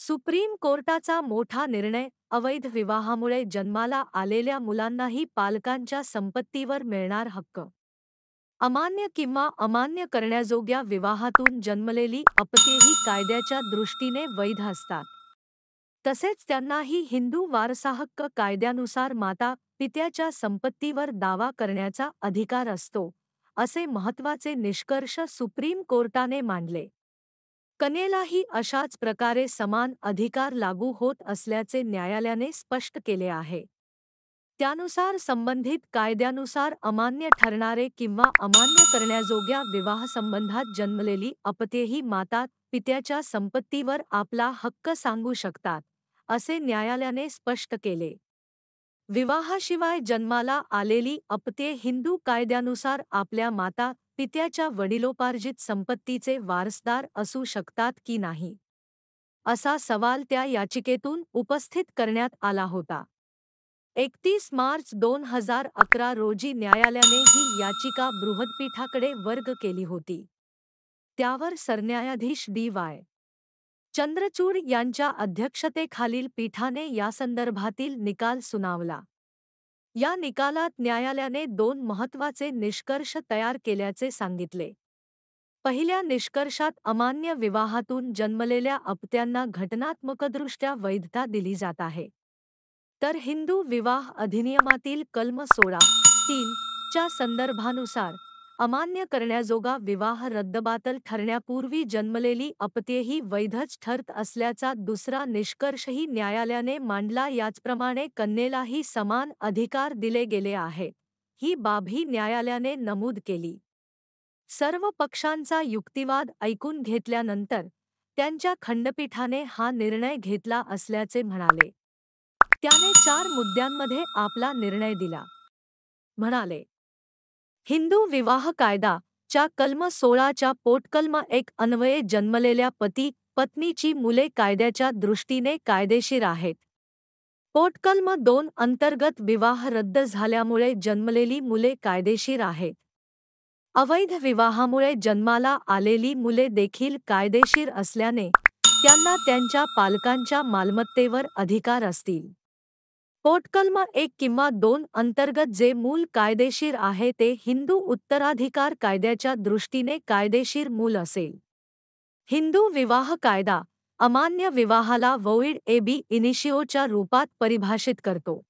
Supreme कोर्टाचा मोठा निर्णय. अवैध विवाहामुळे जन्माला आलेल्या मुलांनाही पालकांच्या संपत्तीवर मिळणार हक्क. अमान्य किंवा अमान्य करण्याजोग्या विवाहातून जन्मलेली अपत्येही कायद्याच्या दृष्टीने वैध असतात. तसेच त्यांनाही हिंदू वारसाहक्क कायद्यानुसार माता पित्याच्या संपत्तीवर दावा करण्याचा अधिकार असतो, असे महत्त्वाचे निष्कर्ष सुप्रीम कोर्टाने मांडले. कन्येलाही अशाच प्रकारे समान अधिकार लागू होत असल्याचे न्यायालयाने स्पष्ट केले आहे. त्यानुसार संबंधित कायद्यानुसार अमान्य ठरणारे किंवा अमान्य करण्याजोग्या विवाहसंबंधात जन्मलेली अपत्येही माता पित्याच्या संपत्तीवर आपला हक्क सांगू शकतात, असे न्यायालयाने स्पष्ट केले. विवाहाशिवाय जन्माला आलेली अपत्ये हिंदू कायद्यानुसार आपल्या माता पित्याच्या वडिलोपार्जित संपत्तीचे वारसदार असू शकतात की नाही, असा सवाल त्या याचिकेतून उपस्थित करण्यात आला होता. 31 मार्च 2011 रोजी न्यायालयाने ही याचिका बृहदपीठाकडे वर्ग केली होती. त्यावर सरन्यायाधीश डी.वाय. चंद्रचूड यांच्या अध्यक्षतेखालील पीठाने यासंदर्भातील निकाल सुनावला. या निकालात न्यायालयाने 2 महत्त्वाचे निष्कर्ष तयार केल्याचे सांगितले. पहिल्या निष्कर्षात अमान्य विवाहातून जन्मलेल्या अपत्यांना घटनात्मकदृष्ट्या वैधता दिली जात आहे. तर हिंदू विवाह अधिनियमातील कलम 16(3) च्या संदर्भानुसार अमान्य करण्याजोगा विवाह रद्दबातल ठरण्यापूर्वी जन्मलेली अपत्येही वैधच ठरत असल्याचा दुसरा निष्कर्षही न्यायालयाने मांडला. याचप्रमाणे कन्येलाही समान अधिकार दिले गेले आहेत, ही बाबही न्यायालयाने नमूद केली. सर्व पक्षांचा युक्तिवाद ऐकून घेतल्यानंतर त्यांच्या खंडपीठाने हा निर्णय घेतला असल्याचे म्हणाले. त्याने 4 मुद्द्यांमध्ये आपला निर्णय दिला. म्हणाले, हिंदू विवाह कायदा च्या कलम 16 च्या पोटकलम 1 अन्वये जन्मलेल्या पती पत्नीची मुले कायद्याच्या दृष्टीने कायदेशीर आहेत. पोटकलम 2 अंतर्गत विवाह रद्द झाल्यामुळे जन्मलेली मुले कायदेशीर आहेत. अवैध विवाहामुळे जन्माला आलेली मुले देखील कायदेशीर असल्याने त्यांना त्यांच्या पालकांच्या मालमत्तेवर अधिकार असतील. पोटकलम 1 किंवा 2 अंतर्गत जे मूल कायदेशीर आहे ते हिंदू उत्तराधिकार कायद्याच्या दृष्टीने कायदेशीर मूल असेल. हिंदू विवाह कायदा अमान्य विवाहाला वोइड एब इनिशिओच्या रूपात परिभाषित करतो,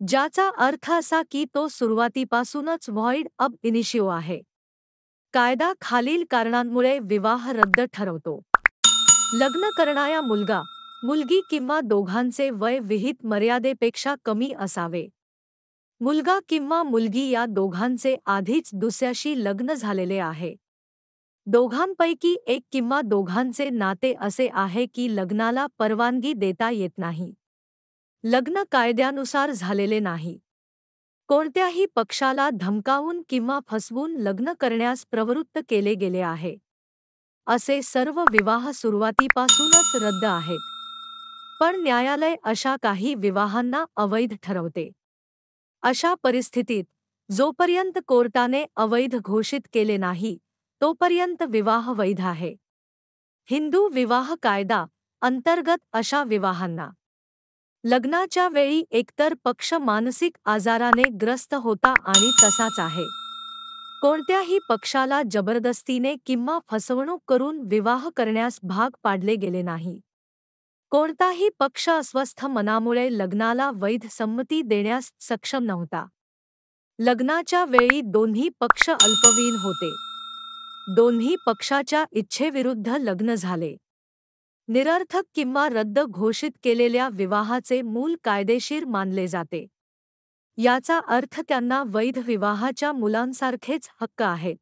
ज्याचा अर्थ असा की तो सुरुवातीपासूनच व्हॉइड अब इनिशिओ आहे. कायदा खालील कारणांमुळे विवाह रद्द ठरवतो. लग्न करणारा मुलगा मुलगी किंवा दोघांचे वय विहित मर्यादेपेक्षा कमी असावे. मुलगा किंवा मुलगी या दोघांचे आधीच दुसऱ्याशी लग्न झालेले आहे. दोघांपैकी एक किंवा दोघांचे नाते असे आहे की लग्नाला परवानगी देता येत नाही. लग्न कायद्यानुसार झालेले नाही. कोणत्याही पक्षाला धमकावून किंवा फसवून लग्न करण्यास प्रवृत्त केले गेले आहे. असे सर्व विवाह सुरुवातीपासूनच रद्द आहेत. पण न्यायालय अशा काही विवाहांना अवैध ठरवते. अशा परिस्थितीत जोपर्यंत कोर्टाने अवैध घोषित केले नाही, तोपर्यंत विवाह वैध आहे. हिंदू विवाह कायदा अंतर्गत अशा विवाहांना लग्नाच्या वेळी एकतर पक्ष मानसिक आजाराने ग्रस्त होता आणि तसाच आहे. कोणत्याही पक्षाला जबरदस्तीने किंवा फसवणूक करून विवाह करण्यास भाग पाडले गेले नाही. कोणताही पक्ष अस्वस्थ मनामुळे लग्नाला वैध संमती देण्यास सक्षम नव्हता. लग्नाच्या वेळी दोन्ही पक्ष अल्पवयीन होते. दोन्ही पक्षाच्या इच्छेविरुद्ध लग्न झाले. निरर्थक किंवा रद्द घोषित केलेल्या विवाहाचे मूल कायदेशीर मानले जाते. याचा अर्थ त्यांना वैध विवाहाच्या मुलांसारखेच हक्क आहेत.